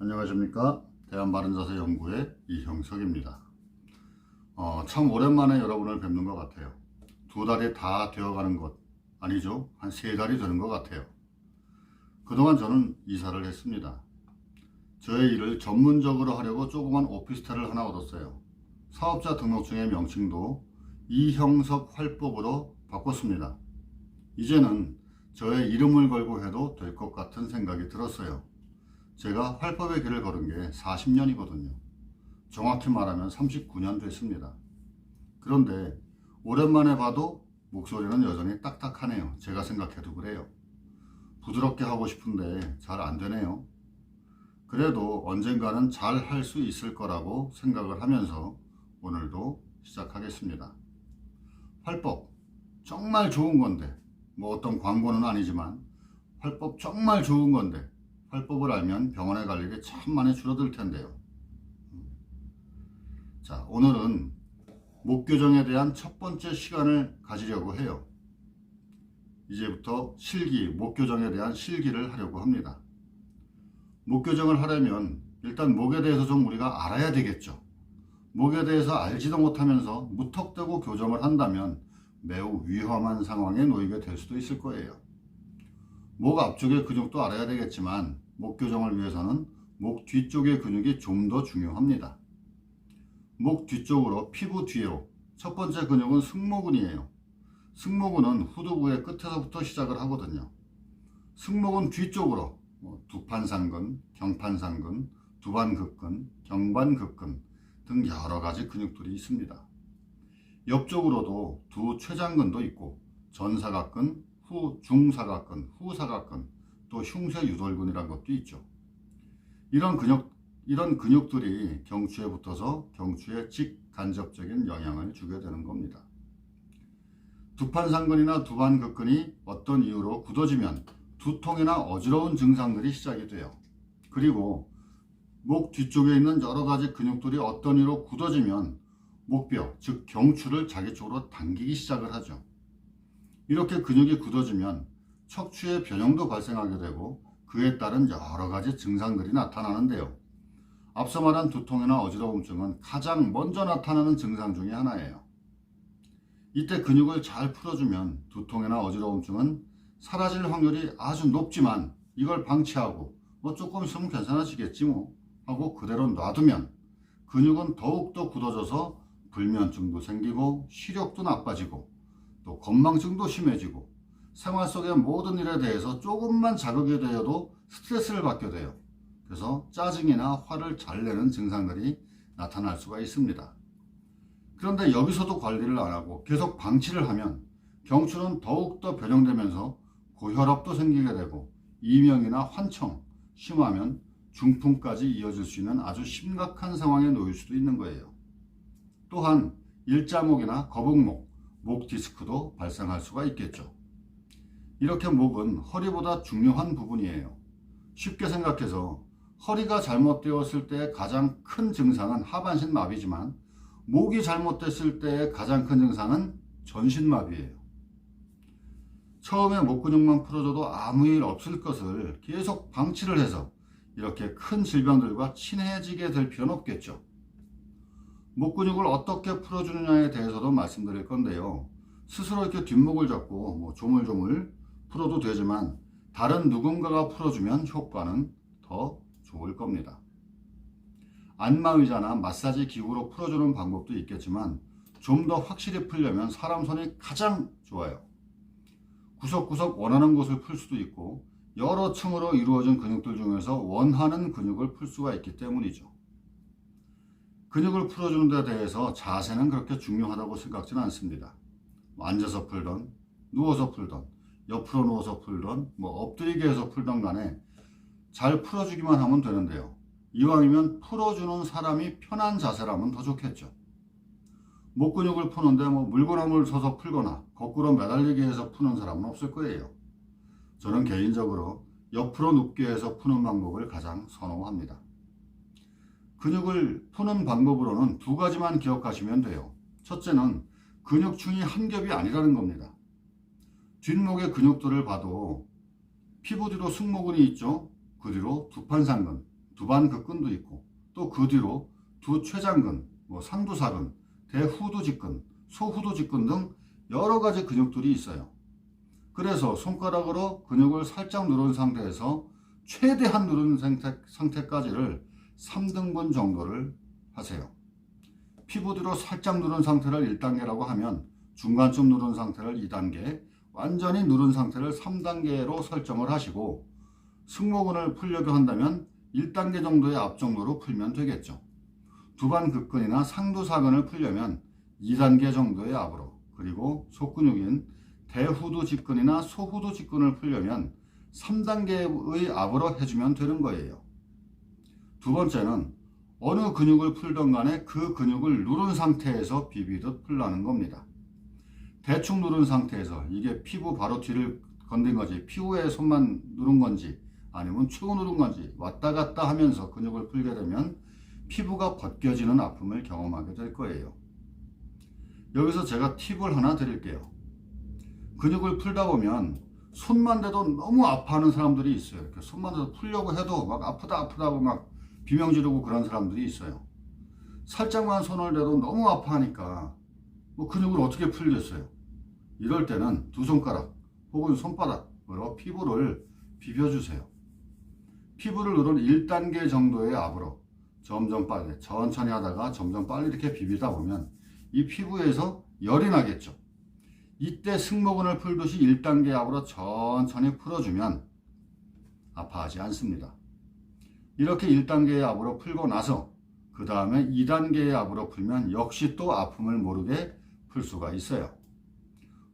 안녕하십니까. 대한바른자세연구의 이형석입니다. 참 오랜만에 여러분을 뵙는 것 같아요. 2달이 다 되어가는 것 아니죠. 한 3달이 되는 것 같아요. 그동안 저는 이사를 했습니다. 저의 일을 전문적으로 하려고 조그만 오피스텔을 하나 얻었어요. 사업자 등록증의 명칭도 이형석 활법으로 바꿨습니다. 이제는 저의 이름을 걸고 해도 될 것 같은 생각이 들었어요. 제가 활법의 길을 걸은 게 40년이거든요. 정확히 말하면 39년 됐습니다. 그런데 오랜만에 봐도 목소리는 여전히 딱딱하네요. 제가 생각해도 그래요. 부드럽게 하고 싶은데 잘 안 되네요. 그래도 언젠가는 잘 할 수 있을 거라고 생각을 하면서 오늘도 시작하겠습니다. 활법 정말 좋은 건데, 뭐 어떤 광고는 아니지만 활법 정말 좋은 건데 활법을 알면 병원에 갈 일이 참 많이 줄어들 텐데요. 자, 오늘은 목 교정에 대한 첫 번째 시간을 가지려고 해요. 이제부터 목 교정에 대한 실기를 하려고 합니다. 목 교정을 하려면 일단 목에 대해서 좀 우리가 알아야 되겠죠. 목에 대해서 알지도 못하면서 무턱대고 교정을 한다면 매우 위험한 상황에 놓이게 될 수도 있을 거예요. 목 앞쪽의 근육도 알아야 되겠지만 목 교정을 위해서는 목 뒤쪽의 근육이 좀 더 중요합니다. 목 뒤쪽으로 피부 뒤로 첫 번째 근육은 승모근이에요. 승모근은 후두부의 끝에서부터 시작을 하거든요. 승모근 뒤쪽으로 두판상근, 경판상근, 두반극근, 경반극근 등 여러 가지 근육들이 있습니다. 옆쪽으로도 두 췌장근도 있고 전사각근, 중사각근, 후사각근, 또 흉쇄유돌근이라는 것도 있죠. 이런 근육들이 경추에 붙어서 경추에 직간접적인 영향을 주게 되는 겁니다. 두판상근이나 두반극근이 어떤 이유로 굳어지면 두통이나 어지러운 증상들이 시작이 돼요. 그리고 목 뒤쪽에 있는 여러 가지 근육들이 어떤 이유로 굳어지면 목뼈, 즉 경추를 자기 쪽으로 당기기 시작을 하죠. 이렇게 근육이 굳어지면 척추의 변형도 발생하게 되고 그에 따른 여러 가지 증상들이 나타나는데요. 앞서 말한 두통이나 어지러움증은 가장 먼저 나타나는 증상 중에 하나예요. 이때 근육을 잘 풀어주면 두통이나 어지러움증은 사라질 확률이 아주 높지만 이걸 방치하고 조금 있으면 괜찮아지겠지 하고 그대로 놔두면 근육은 더욱더 굳어져서 불면증도 생기고 시력도 나빠지고 또 건망증도 심해지고 생활 속의 모든 일에 대해서 조금만 자극이 되어도 스트레스를 받게 돼요. 그래서 짜증이나 화를 잘 내는 증상들이 나타날 수가 있습니다. 그런데 여기서도 관리를 안 하고 계속 방치를 하면 경추는 더욱더 변형되면서 고혈압도 생기게 되고 이명이나 환청, 심하면 중풍까지 이어질 수 있는 아주 심각한 상황에 놓일 수도 있는 거예요. 또한 일자목이나 거북목, 목 디스크도 발생할 수가 있겠죠. 이렇게 목은 허리보다 중요한 부분이에요. 쉽게 생각해서 허리가 잘못되었을 때의 가장 큰 증상은 하반신 마비지만 목이 잘못됐을 때의 가장 큰 증상은 전신 마비예요. 처음에 목 근육만 풀어줘도 아무 일 없을 것을 계속 방치를 해서 이렇게 큰 질병들과 친해지게 될 필요는 없겠죠. 목 근육을 어떻게 풀어주느냐에 대해서도 말씀드릴 건데요. 스스로 이렇게 뒷목을 잡고 조물조물 풀어도 되지만 다른 누군가가 풀어주면 효과는 더 좋을 겁니다. 안마의자나 마사지 기구로 풀어주는 방법도 있겠지만 좀 더 확실히 풀려면 사람 손이 가장 좋아요. 구석구석 원하는 곳을 풀 수도 있고 여러 층으로 이루어진 근육들 중에서 원하는 근육을 풀 수가 있기 때문이죠. 근육을 풀어주는 데 대해서 자세는 그렇게 중요하다고 생각지는 않습니다. 앉아서 풀던, 누워서 풀던, 옆으로 누워서 풀던, 엎드리게 해서 풀던 간에 잘 풀어주기만 하면 되는데요. 이왕이면 풀어주는 사람이 편한 자세라면 더 좋겠죠. 목 근육을 푸는데 물구나무를 서서 풀거나 거꾸로 매달리게 해서 푸는 사람은 없을 거예요. 저는 개인적으로 옆으로 눕게 해서 푸는 방법을 가장 선호합니다. 근육을 푸는 방법으로는 2가지만 기억하시면 돼요. 첫째는 근육층이 한 겹이 아니라는 겁니다. 뒷목의 근육들을 봐도 피부 뒤로 승모근이 있죠. 그 뒤로 두판상근, 두반극근도 있고 또 그 뒤로 두췌장근, 상두사근, 대후두직근, 소후두직근 등 여러 가지 근육들이 있어요. 그래서 손가락으로 근육을 살짝 누른 상태에서 최대한 누른 상태까지를 3등분 정도를 하세요. 피부 뒤로 살짝 누른 상태를 1단계라고 하면 중간쯤 누른 상태를 2단계, 완전히 누른 상태를 3단계로 설정을 하시고 승모근을 풀려고 한다면 1단계 정도의 앞정도로 풀면 되겠죠. 두반극근이나 상두사근을 풀려면 2단계 정도의 앞으로, 그리고 속근육인 대후두직근이나 소후두직근을 풀려면 3단계의 앞으로 해주면 되는 거예요. 두 번째는 어느 근육을 풀던 간에 그 근육을 누른 상태에서 비비듯 풀라는 겁니다. 대충 누른 상태에서 이게 피부 바로 뒤를 건든 건지 피부에 손만 누른 건지 아니면 최고 누른 건지 왔다 갔다 하면서 근육을 풀게 되면 피부가 벗겨지는 아픔을 경험하게 될 거예요. 여기서 제가 팁을 하나 드릴게요. 근육을 풀다 보면 손만 대도 너무 아파하는 사람들이 있어요. 이렇게 손만 대도 풀려고 해도 막 아프다고 막 비명 지르고 그런 사람들이 있어요. 살짝만 손을 대도 너무 아파하니까 근육을 어떻게 풀겠어요? 이럴 때는 두 손가락 혹은 손바닥으로 피부를 비벼주세요. 피부를 누른 1단계 정도의 압으로 점점 빨리 천천히 하다가 점점 빨리 이렇게 비비다 보면 이 피부에서 열이 나겠죠. 이때 승모근을 풀듯이 1단계 압으로 천천히 풀어주면 아파하지 않습니다. 이렇게 1단계의 압으로 풀고 나서 그 다음에 2단계의 압으로 풀면 역시 또 아픔을 모르게 풀 수가 있어요.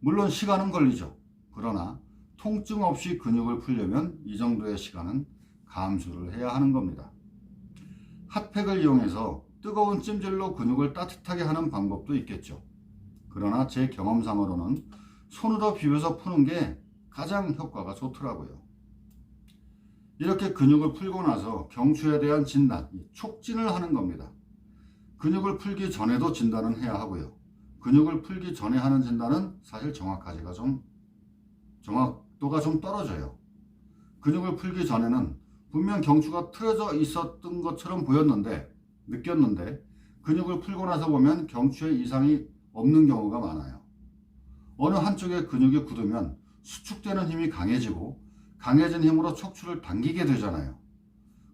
물론 시간은 걸리죠. 그러나 통증 없이 근육을 풀려면 이 정도의 시간은 감수를 해야 하는 겁니다. 핫팩을 이용해서 뜨거운 찜질로 근육을 따뜻하게 하는 방법도 있겠죠. 그러나 제 경험상으로는 손으로 비벼서 푸는 게 가장 효과가 좋더라고요. 이렇게 근육을 풀고 나서 경추에 대한 진단, 촉진을 하는 겁니다. 근육을 풀기 전에도 진단은 해야 하고요. 근육을 풀기 전에 하는 진단은 사실 정확도가 좀 떨어져요. 근육을 풀기 전에는 분명 경추가 틀어져 있었던 것처럼 느꼈는데 근육을 풀고 나서 보면 경추에 이상이 없는 경우가 많아요. 어느 한쪽에 근육이 굳으면 수축되는 힘이 강해지고 강해진 힘으로 척추를 당기게 되잖아요.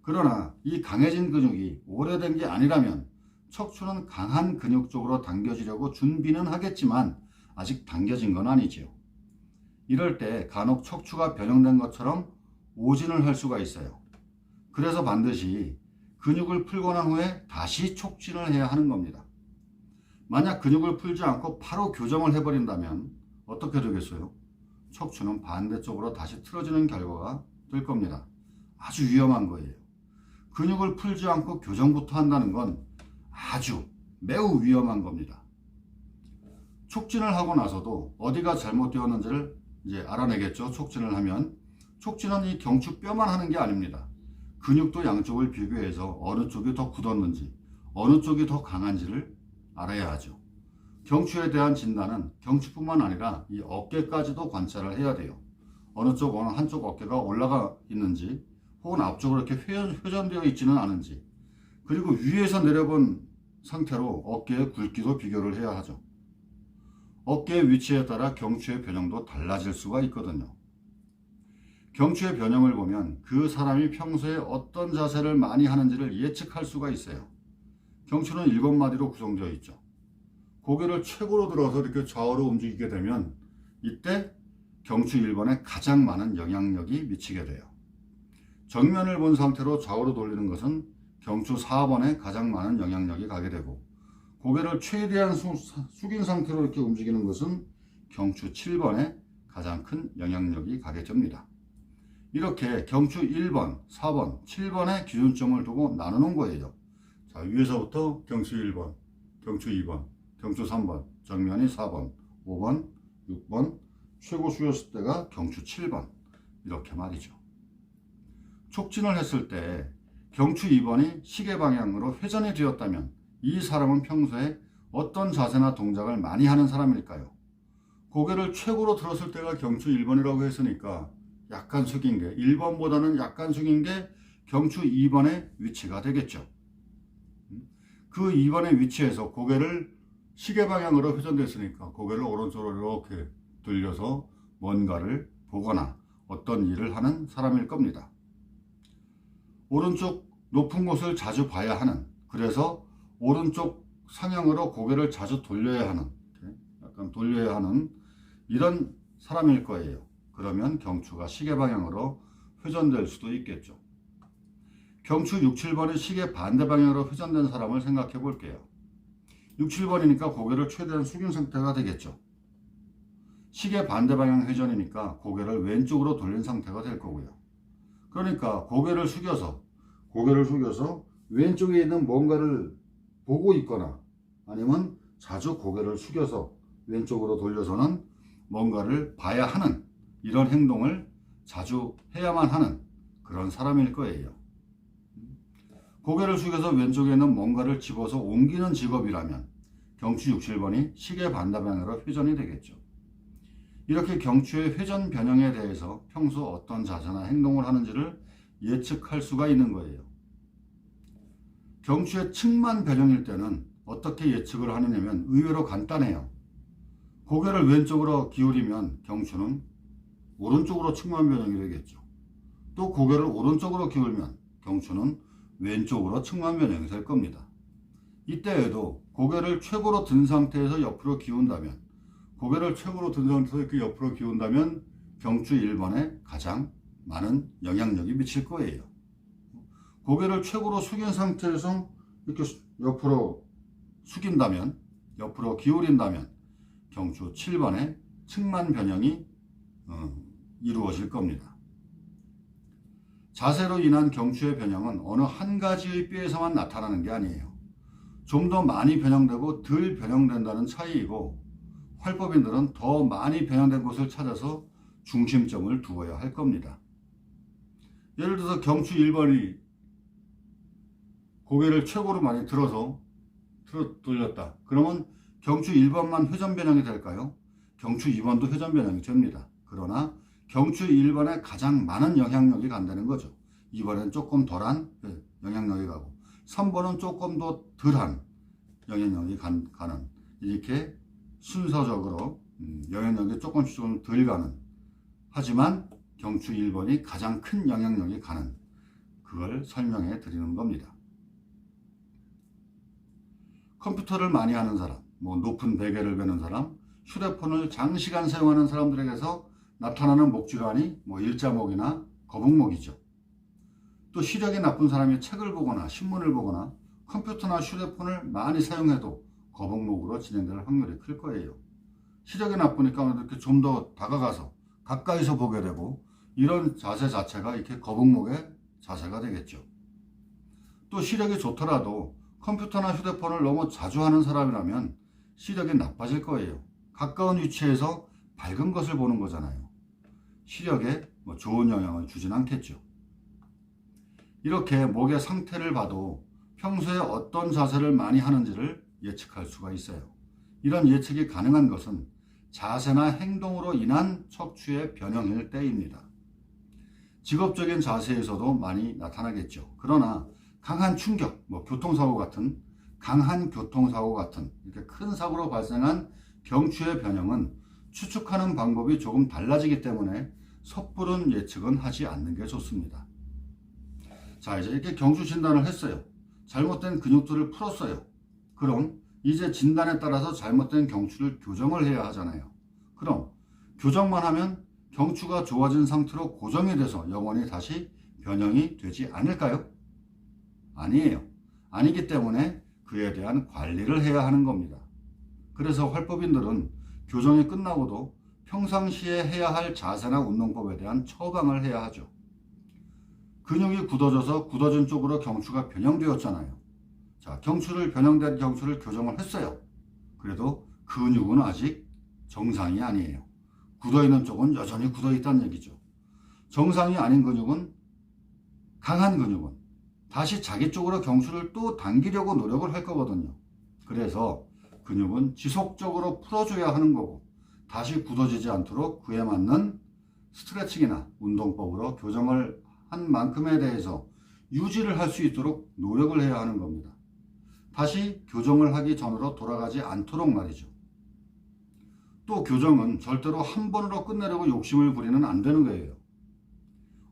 그러나 이 강해진 근육이 오래된 게 아니라면 척추는 강한 근육 쪽으로 당겨지려고 준비는 하겠지만 아직 당겨진 건 아니지요. 이럴 때 간혹 척추가 변형된 것처럼 오진을 할 수가 있어요. 그래서 반드시 근육을 풀고 난 후에 다시 촉진을 해야 하는 겁니다. 만약 근육을 풀지 않고 바로 교정을 해버린다면 어떻게 되겠어요? 척추는 반대쪽으로 다시 틀어지는 결과가 될 겁니다. 아주 위험한 거예요. 근육을 풀지 않고 교정부터 한다는 건 아주 매우 위험한 겁니다. 촉진을 하고 나서도 어디가 잘못되었는지를 이제 알아내겠죠. 촉진을 하면. 촉진은 이 경추뼈만 하는 게 아닙니다. 근육도 양쪽을 비교해서 어느 쪽이 더 굳었는지 어느 쪽이 더 강한지를 알아야 하죠. 경추에 대한 진단은 경추뿐만 아니라 이 어깨까지도 관찰을 해야 돼요. 어느 한쪽 어깨가 올라가 있는지 혹은 앞쪽으로 이렇게 회전되어 있지는 않은지, 그리고 위에서 내려본 상태로 어깨의 굵기도 비교를 해야 하죠. 어깨의 위치에 따라 경추의 변형도 달라질 수가 있거든요. 경추의 변형을 보면 그 사람이 평소에 어떤 자세를 많이 하는지를 예측할 수가 있어요. 경추는 7마디로 구성되어 있죠. 고개를 최고로 들어서 이렇게 좌우로 움직이게 되면 이때 경추 1번에 가장 많은 영향력이 미치게 돼요. 정면을 본 상태로 좌우로 돌리는 것은 경추 4번에 가장 많은 영향력이 가게 되고, 고개를 최대한 숙인 상태로 이렇게 움직이는 것은 경추 7번에 가장 큰 영향력이 가게 됩니다. 이렇게 경추 1번, 4번, 7번의 기준점을 두고 나누는 거예요. 자, 위에서부터 경추 1번, 경추 2번, 경추 3번, 정면이 4번, 5번, 6번, 최고 숙였을 때가 경추 7번, 이렇게 말이죠. 촉진을 했을 때 경추 2번이 시계 방향으로 회전이 되었다면 이 사람은 평소에 어떤 자세나 동작을 많이 하는 사람일까요? 고개를 최고로 들었을 때가 경추 1번이라고 했으니까 약간 숙인 게, 1번보다는 약간 숙인 게 경추 2번의 위치가 되겠죠. 그 2번의 위치에서 고개를 시계 방향으로 회전됐으니까 고개를 오른쪽으로 이렇게 돌려서 뭔가를 보거나 어떤 일을 하는 사람일 겁니다. 오른쪽 높은 곳을 자주 봐야 하는, 그래서 오른쪽 상향으로 고개를 자주 돌려야 하는, 약간 돌려야 하는 이런 사람일 거예요. 그러면 경추가 시계 방향으로 회전될 수도 있겠죠. 경추 6, 7번이 시계 반대 방향으로 회전된 사람을 생각해 볼게요. 6, 7번이니까 고개를 최대한 숙인 상태가 되겠죠. 시계 반대 방향 회전이니까 고개를 왼쪽으로 돌린 상태가 될 거고요. 그러니까 고개를 숙여서 왼쪽에 있는 뭔가를 보고 있거나 아니면 자주 고개를 숙여서 왼쪽으로 돌려서는 뭔가를 봐야 하는 이런 행동을 자주 해야만 하는 그런 사람일 거예요. 고개를 숙여서 왼쪽에 있는 뭔가를 집어서 옮기는 직업이라면 경추 6, 7번이 시계 반대 방향으로 회전이 되겠죠. 이렇게 경추의 회전 변형에 대해서 평소 어떤 자세나 행동을 하는지를 예측할 수가 있는 거예요. 경추의 측만 변형일 때는 어떻게 예측을 하느냐면 의외로 간단해요. 고개를 왼쪽으로 기울이면 경추는 오른쪽으로 측만 변형이 되겠죠. 또 고개를 오른쪽으로 기울면 경추는 왼쪽으로 측만 변형이 될 겁니다. 이때에도 고개를 최고로 든 상태에서 옆으로 기운다면 이렇게 옆으로 기운다면 경추 1번에 가장 많은 영향력이 미칠 거예요. 고개를 최고로 숙인 상태에서 이렇게 옆으로 숙인다면, 옆으로 기울인다면 경추 7번에 측만 변형이 이루어질 겁니다. 자세로 인한 경추의 변형은 어느 한 가지의 뼈에서만 나타나는 게 아니에요. 좀 더 많이 변형되고 덜 변형된다는 차이이고, 활법인들은 더 많이 변형된 곳을 찾아서 중심점을 두어야 할 겁니다. 예를 들어서 경추 1번이 고개를 최고로 많이 들어서 돌렸다. 그러면 경추 1번만 회전 변형이 될까요? 경추 2번도 회전 변형이 됩니다. 그러나 경추 1번에 가장 많은 영향력이 간다는 거죠. 2번엔 조금 덜한 영향력이 가고 3번은 조금 더 덜한 영향력이 가는, 이렇게 순서적으로 영향력이 조금씩 덜 가는, 하지만 경추 1번이 가장 큰 영향력이 가는, 그걸 설명해 드리는 겁니다. 컴퓨터를 많이 하는 사람, 높은 베개를 베는 사람, 휴대폰을 장시간 사용하는 사람들에게서 나타나는 목질환이 일자목이나 거북목이죠. 또 시력이 나쁜 사람이 책을 보거나 신문을 보거나 컴퓨터나 휴대폰을 많이 사용해도 거북목으로 진행될 확률이 클 거예요. 시력이 나쁘니까 이렇게 좀 더 다가가서 가까이서 보게 되고, 이런 자세 자체가 이렇게 거북목의 자세가 되겠죠. 또 시력이 좋더라도 컴퓨터나 휴대폰을 너무 자주 하는 사람이라면 시력이 나빠질 거예요. 가까운 위치에서 밝은 것을 보는 거잖아요. 시력에 좋은 영향을 주진 않겠죠. 이렇게 목의 상태를 봐도 평소에 어떤 자세를 많이 하는지를 예측할 수가 있어요. 이런 예측이 가능한 것은 자세나 행동으로 인한 척추의 변형일 때입니다. 직업적인 자세에서도 많이 나타나겠죠. 그러나 강한 충격, 강한 교통사고 같은 이렇게 큰 사고로 발생한 경추의 변형은 추측하는 방법이 조금 달라지기 때문에 섣부른 예측은 하지 않는 게 좋습니다. 자, 이제 이렇게 경추 진단을 했어요. 잘못된 근육들을 풀었어요. 그럼 이제 진단에 따라서 잘못된 경추를 교정을 해야 하잖아요. 그럼 교정만 하면 경추가 좋아진 상태로 고정이 돼서 영원히 다시 변형이 되지 않을까요? 아니에요. 아니기 때문에 그에 대한 관리를 해야 하는 겁니다. 그래서 활법인들은 교정이 끝나고도 평상시에 해야 할 자세나 운동법에 대한 처방을 해야 하죠. 근육이 굳어져서 굳어진 쪽으로 경추가 변형되었잖아요. 자, 변형된 경추를 교정을 했어요. 그래도 근육은 아직 정상이 아니에요. 굳어있는 쪽은 여전히 굳어있다는 얘기죠. 정상이 아닌 근육은, 강한 근육은 다시 자기 쪽으로 경추를 또 당기려고 노력을 할 거거든요. 그래서 근육은 지속적으로 풀어줘야 하는 거고, 다시 굳어지지 않도록 그에 맞는 스트레칭이나 운동법으로 교정을 한 만큼에 대해서 유지를 할 수 있도록 노력을 해야 하는 겁니다. 다시 교정을 하기 전으로 돌아가지 않도록 말이죠. 또 교정은 절대로 한 번으로 끝내려고 욕심을 부리면 안 되는 거예요.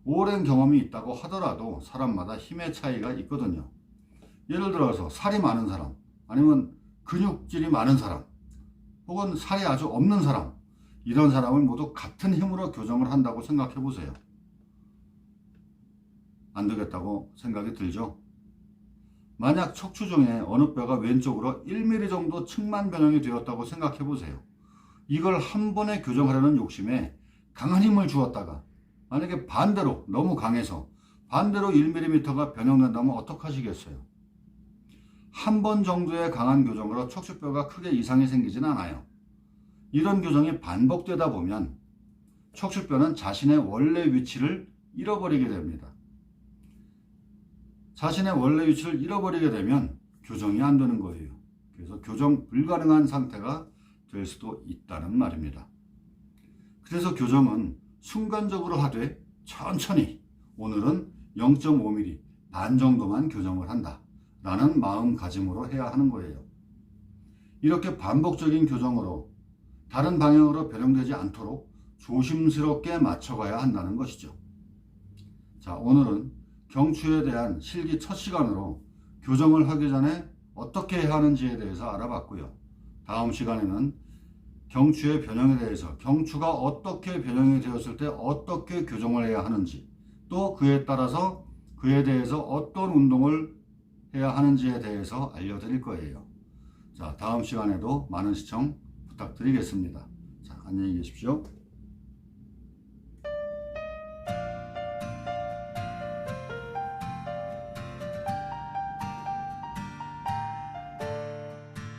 오랜 경험이 있다고 하더라도 사람마다 힘의 차이가 있거든요. 예를 들어서 살이 많은 사람, 아니면 근육질이 많은 사람, 혹은 살이 아주 없는 사람, 이런 사람을 모두 같은 힘으로 교정을 한다고 생각해 보세요. 안 되겠다고 생각이 들죠? 만약 척추 중에 어느 뼈가 왼쪽으로 1mm 정도 측만 변형이 되었다고 생각해 보세요. 이걸 한 번에 교정하려는 욕심에 강한 힘을 주었다가 만약에 반대로 너무 강해서 반대로 1mm가 변형된다면 어떡하시겠어요? 한 번 정도의 강한 교정으로 척추뼈가 크게 이상이 생기진 않아요. 이런 교정이 반복되다 보면 척추뼈는 자신의 원래 위치를 잃어버리게 됩니다. 자신의 원래 위치를 잃어버리게 되면 교정이 안 되는 거예요. 그래서 교정 불가능한 상태가 될 수도 있다는 말입니다. 그래서 교정은 순간적으로 하되 천천히, 오늘은 0.5mm 반 정도만 교정을 한다 라는 마음가짐으로 해야 하는 거예요. 이렇게 반복적인 교정으로 다른 방향으로 변형되지 않도록 조심스럽게 맞춰가야 한다는 것이죠. 자, 오늘은 경추에 대한 실기 첫 시간으로 교정을 하기 전에 어떻게 해야 하는지에 대해서 알아봤고요. 다음 시간에는 경추의 변형에 대해서, 경추가 어떻게 변형이 되었을 때 어떻게 교정을 해야 하는지, 또 그에 따라서 그에 대해서 어떤 운동을 해야 하는지에 대해서 알려드릴 거예요. 자, 다음 시간에도 많은 시청 부탁드리겠습니다. 자, 안녕히 계십시오.